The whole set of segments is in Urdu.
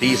30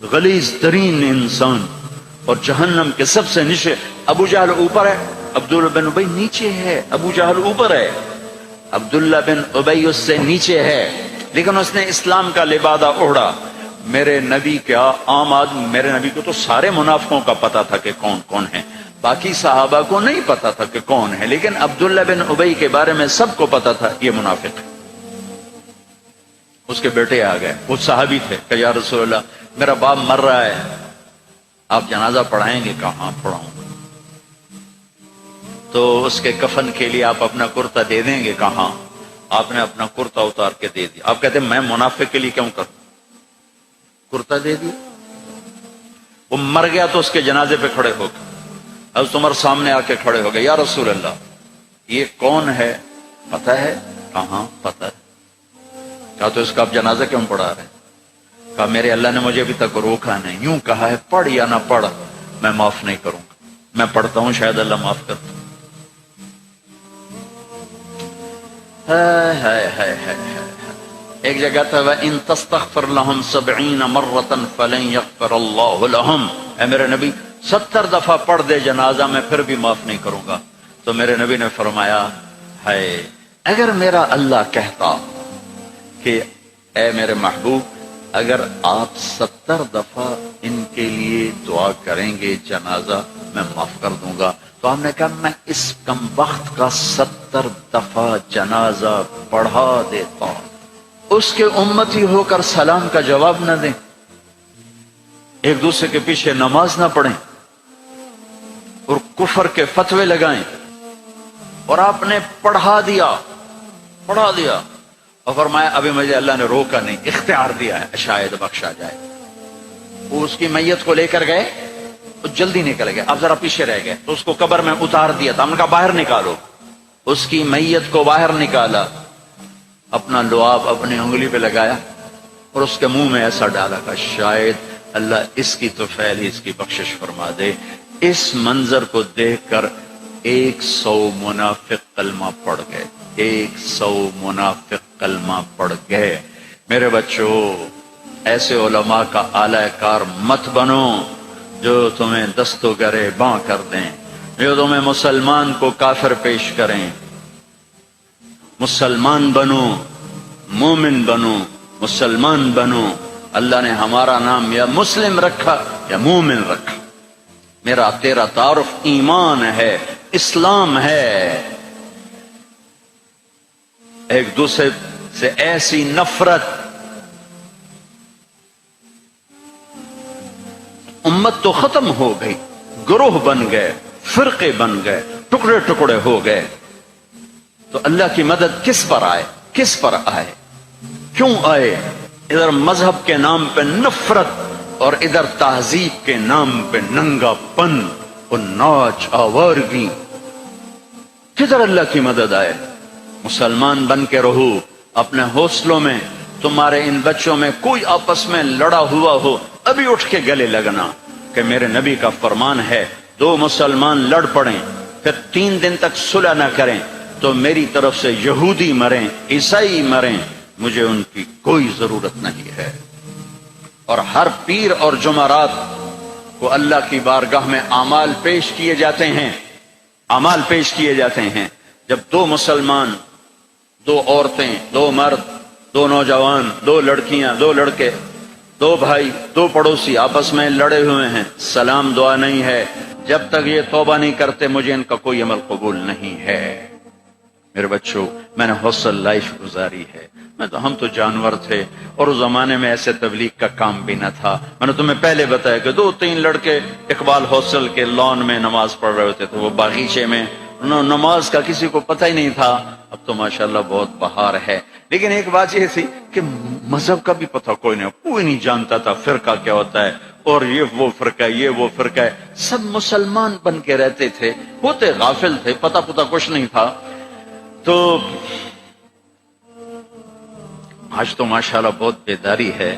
غلیظ ترین انسان، اور جہنم کے سب سے نیچے ابو جہل اوپر ہے، عبداللہ بن ابی نیچے ہے، ابو جہل اوپر ہے، عبداللہ بن ابی اس سے نیچے ہے، لیکن اس نے اسلام کا لبادہ اوڑھا۔ میرے نبی کیا عام آدمی، میرے نبی کو تو سارے منافقوں کا پتا تھا کہ کون کون ہے، باقی صحابہ کو نہیں پتا تھا کہ کون ہے، لیکن عبداللہ بن ابی کے بارے میں سب کو پتا تھا یہ منافق ہے۔ اس کے بیٹے آ گئے، وہ صحابی تھے، کہ یا رسول اللہ میرا باپ مر رہا ہے، آپ جنازہ پڑھائیں گے؟ کہا ہاں پڑھاؤں گا۔ تو اس کے کفن کے لیے آپ اپنا کرتا دے دیں گے؟ کہا ہاں۔ آپ نے اپنا کرتا اتار کے دے دیا۔ آپ کہتے ہیں میں منافق کے لیے کیوں کروں؟ کرتا دے دیا۔ وہ مر گیا تو اس کے جنازے پہ کھڑے ہو گئے، حضرت عمر سامنے آ کے کھڑے ہو گئے، یا رسول اللہ یہ کون ہے پتہ ہے؟ کہا ہاں پتہ ہے۔ کہا تو اس کا آپ جنازہ کیوں پڑھا رہے ہیں؟ کہا میرے اللہ نے مجھے ابھی تک روکا نہیں، یوں کہا ہے پڑھ یا نہ پڑھ میں معاف نہیں کروں گا، میں پڑھتا ہوں شاید اللہ معاف کرتا ہوں۔ ایک جگہ تھا وَإِن تَسْتَغْفِرْ لَهُمْ 70 مَرَّةً فَلَن يَغْفِرَ اللَّهُ لَهُمْ، اے میرے نبی 70 دفعہ پڑھ دے جنازہ میں پھر بھی معاف نہیں کروں گا۔ تو میرے نبی نے فرمایا ہے اگر میرا اللہ کہتا کہ اے میرے محبوب اگر آپ 70 دفعہ ان کے لیے دعا کریں گے جنازہ میں معاف کر دوں گا، تو ہم نے کہا میں اس کم وقت کا 70 دفعہ جنازہ پڑھا دیتا، اس کے امتی ہو کر سلام کا جواب نہ دیں، ایک دوسرے کے پیچھے نماز نہ پڑھیں اور کفر کے فتوے لگائیں، اور آپ نے پڑھا دیا اور فرمایا ابھی مجھے اللہ نے روکا نہیں، اختیار دیا ہے شاید بخشا جائے۔ وہ اس کی میت کو لے کر گئے تو جلدی نکل گئے، اب ذرا پیچھے رہ گئے تو اس کو قبر میں اتار دیا تھا، ہم نے کہا باہر نکالو، اس کی میت کو باہر نکالا، اپنا لعاب اپنی انگلی پہ لگایا اور اس کے منہ میں ایسا ڈالا کہ شاید اللہ اس کی تو فعل اس کی بخشش فرما دے۔ اس منظر کو دیکھ کر 100 منافق کلمہ پڑھ گئے، 100 منافق کلمہ پڑھ گئے۔ میرے بچوں ایسے علماء کا اعلی کار مت بنو جو تمہیں دست و گرے باں کر دیں، جو تمہیں مسلمان کو کافر پیش کریں۔ مسلمان بنو، مومن بنو، مسلمان بنو۔ اللہ نے ہمارا نام یا مسلم رکھا یا مومن رکھا، میرا تیرا تعارف ایمان ہے، اسلام ہے۔ ایک دوسرے سے ایسی نفرت، امت تو ختم ہو گئی، گروہ بن گئے، فرقے بن گئے، ٹکڑے ٹکڑے ہو گئے۔ تو اللہ کی مدد کس پر آئے؟ کس پر آئے؟ کیوں آئے؟ ادھر مذہب کے نام پہ نفرت اور ادھر تہذیب کے نام پہ ننگا پن اور ناچ آوارگی۔ کدھر اللہ کی مدد آئے؟ مسلمان بن کے رہو، اپنے حوصلوں میں تمہارے ان بچوں میں کوئی آپس میں لڑا ہوا ہو ابھی اٹھ کے گلے لگنا، کہ میرے نبی کا فرمان ہے 2 مسلمان لڑ پڑیں پھر 3 دن تک صلح نہ کریں تو میری طرف سے یہودی مریں عیسائی مریں، مجھے ان کی کوئی ضرورت نہیں ہے۔ اور ہر پیر اور جمعرات کو اللہ کی بارگاہ میں اعمال پیش کیے جاتے ہیں، اعمال پیش کیے جاتے ہیں۔ جب 2 مسلمان، 2 عورتیں، 2 مرد، 2 نوجوان، 2 لڑکیاں، 2 لڑکے، 2 بھائی، 2 پڑوسی آپس میں لڑے ہوئے ہیں، سلام دعا نہیں ہے، جب تک یہ توبہ نہیں کرتے مجھے ان کا کوئی عمل قبول نہیں ہے۔ میرے بچوں میں نے حوصل لائف گزاری ہے، ہم تو جانور تھے اور اس زمانے میں ایسے تبلیغ کا کام بھی نہ تھا۔ میں نے تمہیں پہلے بتایا کہ 2-3 لڑکے اقبال حوصل کے لان میں نماز پڑھ رہے ہوتے تھے، وہ باغیچے میں، نماز کا کسی کو پتہ ہی نہیں تھا۔ اب تو ماشاءاللہ بہت بہار ہے، لیکن ایک بات یہ تھی کہ مذہب کا بھی پتہ کوئی نہیں جانتا تھا، فرقہ کیا ہوتا ہے، اور یہ وہ فرقہ ہے، یہ وہ فرقہ ہے، سب مسلمان بن کے رہتے تھے، ہوتے غافل تھے، پتہ کچھ نہیں تھا۔ تو آج تو ماشاءاللہ بہت بیداری ہے،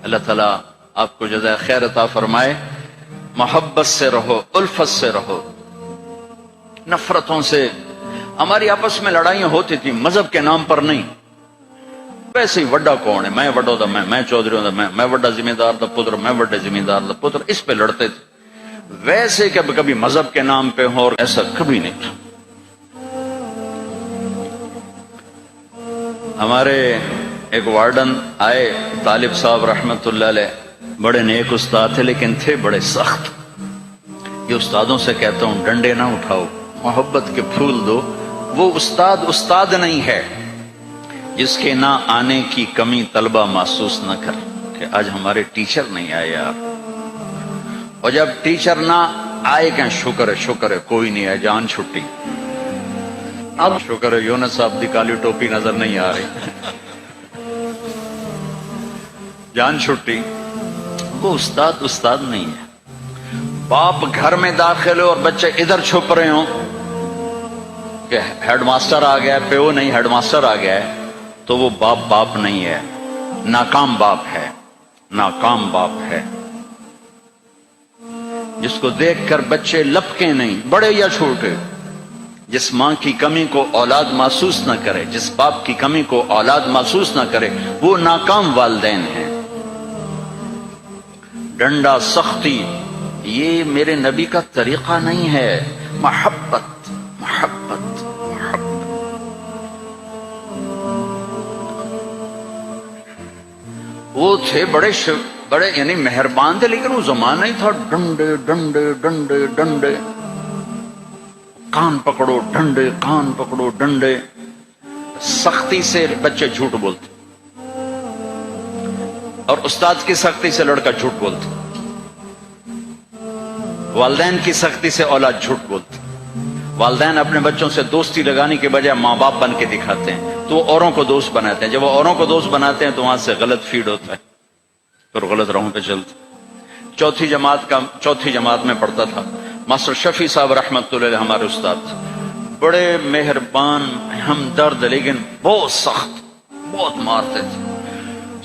اللہ تعالیٰ آپ کو جزائے خیر عطا فرمائے۔ محبت سے رہو، الفت سے رہو، نفرتوں سے۔ ہماری آپس میں لڑائیاں ہوتی تھی، مذہب کے نام پر نہیں، ویسے ہی وڈا کون ہے، میں وڈا دا میں چودھری دا میں وڈا ذمہ دار دا پتر، میں وڈے ذمہ دار دا پتر، اس پہ لڑتے تھے. ویسے کہ کبھی مذہب کے نام پہ ہو، اور ایسا کبھی نہیں تھا. ہمارے ایک وارڈن آئے طالب صاحب رحمت اللہ علیہ، بڑے نیک استاد تھے لیکن تھے بڑے سخت. یہ استادوں سے کہتا ہوں ڈنڈے نہ اٹھاؤ، محبت کے پھول دو. وہ استاد نہیں ہے جس کے نہ آنے کی کمی طلبہ محسوس نہ کر کہ آج ہمارے ٹیچر نہیں آئے یار. اور جب ٹیچر نہ آئے کہ شکر ہے کوئی نہیں آئے، جان چھٹی. اب شکر ہے یونس صاحب دی کالی ٹوپی نظر نہیں آ رہی، جان چھٹی. وہ استاد نہیں ہے. باپ گھر میں داخل ہو اور بچے ادھر چھپ رہے ہوں کہ ہیڈ ماسٹر آ گیا ہے، پیو نہیں ہیڈ ماسٹر آ گیا ہے، تو وہ باپ نہیں ہے، ناکام باپ ہے. ناکام باپ ہے جس کو دیکھ کر بچے لپکیں نہیں، بڑے یا چھوٹے. جس ماں کی کمی کو اولاد محسوس نہ کرے، جس باپ کی کمی کو اولاد محسوس نہ کرے، وہ ناکام والدین ہیں. ڈنڈا سختی یہ میرے نبی کا طریقہ نہیں ہے. محبت محبت محبت. وہ تھے بڑے یعنی مہربان تھے، لیکن وہ زمانہ ہی تھا ڈنڈے ڈنڈے ڈنڈے ڈنڈے، کان پکڑو ڈنڈے، کان پکڑو ڈنڈے. سختی سے بچے جھوٹ بولتے اور استاد کی سختی سے لڑکا جھوٹ بولتا. والدین کی سختی سے اولاد جھوٹ بولتی. والدین اپنے بچوں سے دوستی لگانے کے بجائے ماں باپ بن کے دکھاتے ہیں، تو وہ اوروں کو دوست بناتے ہیں. جب وہ اوروں کو دوست بناتے ہیں تو وہاں سے غلط فیڈ ہوتا ہے، پھر غلط راہوں پہ چلتے. چوتھی جماعت میں پڑھتا تھا. ماسٹر شفیع صاحب رحمت اللہ علیہ ہمارے استاد تھے، بڑے مہربان ہمدرد، لیکن بہت سخت، بہت مارتے تھے.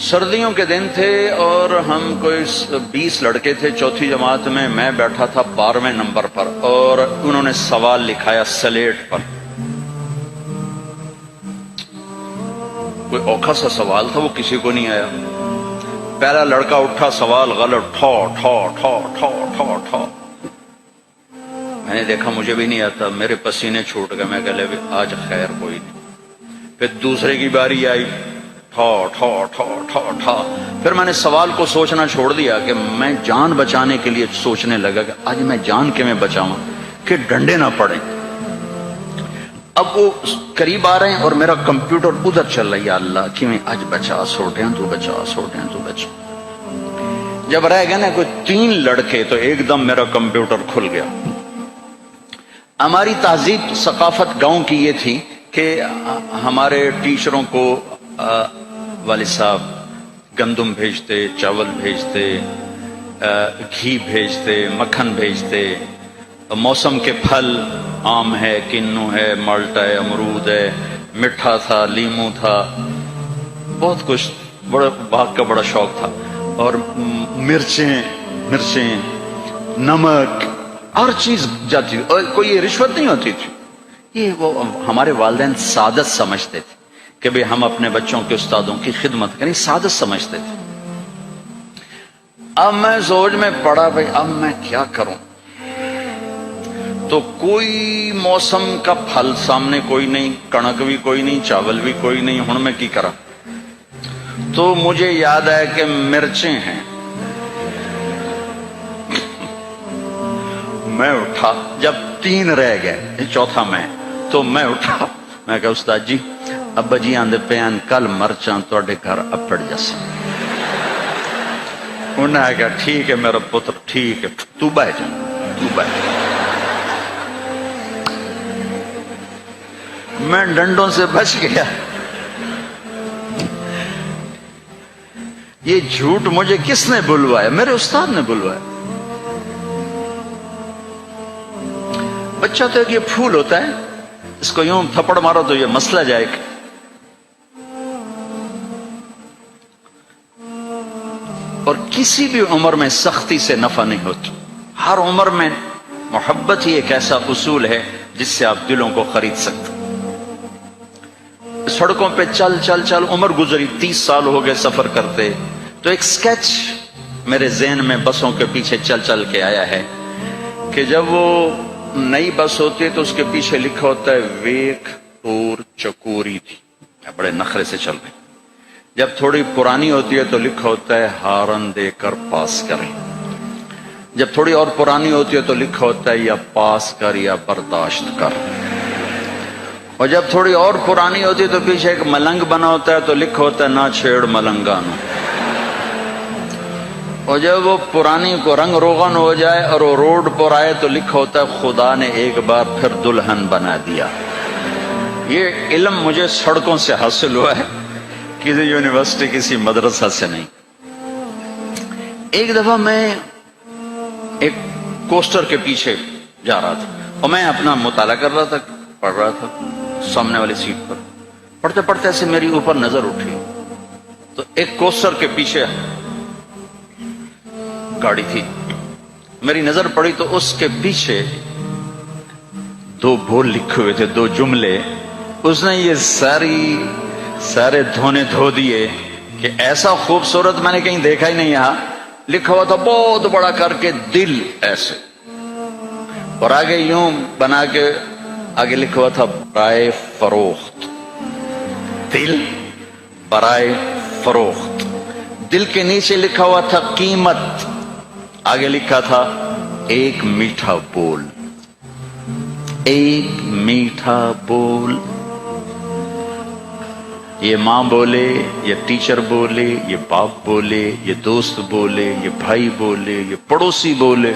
سردیوں کے دن تھے اور ہم کوئی 20 لڑکے تھے چوتھی جماعت میں. میں بیٹھا تھا 12ویں نمبر پر اور انہوں نے سوال لکھایا سلیٹ پر. کوئی اوکھا سا سوال تھا، وہ کسی کو نہیں آیا. پہلا لڑکا اٹھا، سوال غلط، ٹھو ٹھو ٹھو ٹھو ٹھو ٹھو. میں نے دیکھا مجھے بھی نہیں آتا، میرے پسینے چھوٹ گئے. میں کہہ لے آج خیر کوئی نہیں. پھر دوسرے کی باری آئی، ٹھو ٹھو ٹھو ٹھو ٹھو. پھر میں نے سوال کو سوچنا چھوڑ دیا کہ میں جان بچانے کے لیے سوچنے لگا کہ آج میں جان کے میں بچاؤں کہ ڈنڈے نہ پڑیں. اب وہ قریب آ رہے ہیں اور میرا کمپیوٹر ادھر چل رہا ہے، یا اللہ کہ میں آج بچا سوٹیں تو بچا، سوٹیں تو بچا. جب رہ گئے نا کوئی 3 لڑکے تو ایک دم میرا کمپیوٹر کھل گیا. ہماری تہذیب ثقافت گاؤں کی یہ تھی کہ ہمارے ٹیچروں کو والد صاحب گندم بھیجتے، چاول بھیجتے، گھی بھیجتے، مکھن بھیجتے. موسم کے پھل آم ہے، کنو ہے، مالٹا ہے، امرود ہے، مٹھا تھا، لیمو تھا، بہت کچھ. بڑا باغ کا بڑا شوق تھا. اور مرچیں، نمک، ہر چیز جاتی تھی. اور کوئی رشوت نہیں ہوتی تھی. یہ وہ ہمارے والدین سعادت سمجھتے تھے کہ بھئی ہم اپنے بچوں کے استادوں کی خدمت کریں، سعادت سمجھتے تھے. اب میں سوچ میں پڑا بھئی اب میں کیا کروں. تو کوئی موسم کا پھل سامنے کوئی نہیں، کنک بھی کوئی نہیں، چاول بھی کوئی نہیں. ہن میں کی کرا؟ تو مجھے یاد آیا کہ مرچیں ہیں. میں اٹھا، جب 3 رہ گئے، چوتھا میں، تو میں اٹھا. میں کہا استاد جی ابا جی آندے پیان کل مرچاں توڑے گھر اپڑ جیسا. انہوں نے کہا ٹھیک ہے میرا پتر، ٹھیک ہے، تو بہ جا، تو بہ جا. میں ڈنڈوں سے بچ گیا. یہ جھوٹ مجھے کس نے بلوایا؟ میرے استاد نے بلوایا. بچہ تو ایک یہ پھول ہوتا ہے، اس کو یوں تھپڑ مارو تو یہ مسئلہ جائے گا. اور کسی بھی عمر میں سختی سے نفع نہیں ہوتی. ہر عمر میں محبت ہی ایک ایسا اصول ہے جس سے آپ دلوں کو خرید سکتے. سڑکوں پہ چل چل چل عمر گزری، 30 سال ہو گئے سفر کرتے، تو ایک سکیچ میرے ذہن میں بسوں کے پیچھے چل چل کے آیا ہے کہ جب وہ نئی بس ہوتی ہے تو اس کے پیچھے لکھا ہوتا ہے ویک ٹور چکوری تھی، بڑے نخرے سے چل رہے۔ جب تھوڑی پرانی ہوتی ہے تو لکھا ہوتا ہے ہارن دے کر پاس کریں۔ جب تھوڑی اور پرانی ہوتی ہے تو لکھا ہوتا ہے یا پاس کر یا برداشت کر۔ اور جب تھوڑی اور پرانی ہوتی ہے تو پیچھے ایک ملنگ بنا ہوتا ہے تو لکھا ہوتا ہے نہ چھیڑ ملنگانو۔ اور جب وہ پرانی کو رنگ روغن ہو جائے اور وہ روڈ پر آئے تو لکھا ہوتا ہے خدا نے ایک بار پھر دلہن بنا دیا۔ یہ علم مجھے سڑکوں سے حاصل ہوا ہے، کسی یونیورسٹی کسی مدرسہ سے نہیں۔ ایک دفعہ میں ایک کوسٹر کے پیچھے جا رہا تھا اور میں اپنا مطالعہ کر رہا تھا، پڑھ رہا تھا سامنے والی سیٹ پر۔ پڑھتے پڑھتے ایسے میری اوپر نظر اٹھی تو ایک کوسٹر کے پیچھے گاڑی تھی، میری نظر پڑی تو اس کے پیچھے 2 بول لکھے ہوئے تھے، 2 جملے۔ اس نے یہ سارے دھونے دھو دیے کہ ایسا خوبصورت میں نے کہیں دیکھا ہی نہیں۔ یہاں لکھا ہوا تھا بہت بڑا کر کے دل ایسے، اور آگے یوں بنا کے آگے لکھا ہوا تھا برائے فروخت، دل برائے فروخت۔ دل کے نیچے لکھا ہوا تھا قیمت، آگے لکھا تھا ایک میٹھا بول، ایک میٹھا بول۔ یہ ماں بولے، یہ ٹیچر بولے، یہ باپ بولے، یہ دوست بولے، یہ بھائی بولے، یہ پڑوسی بولے،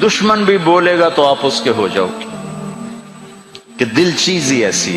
دشمن بھی بولے گا تو آپ اس کے ہو جاؤ گے، کہ دل چیز ہی ایسی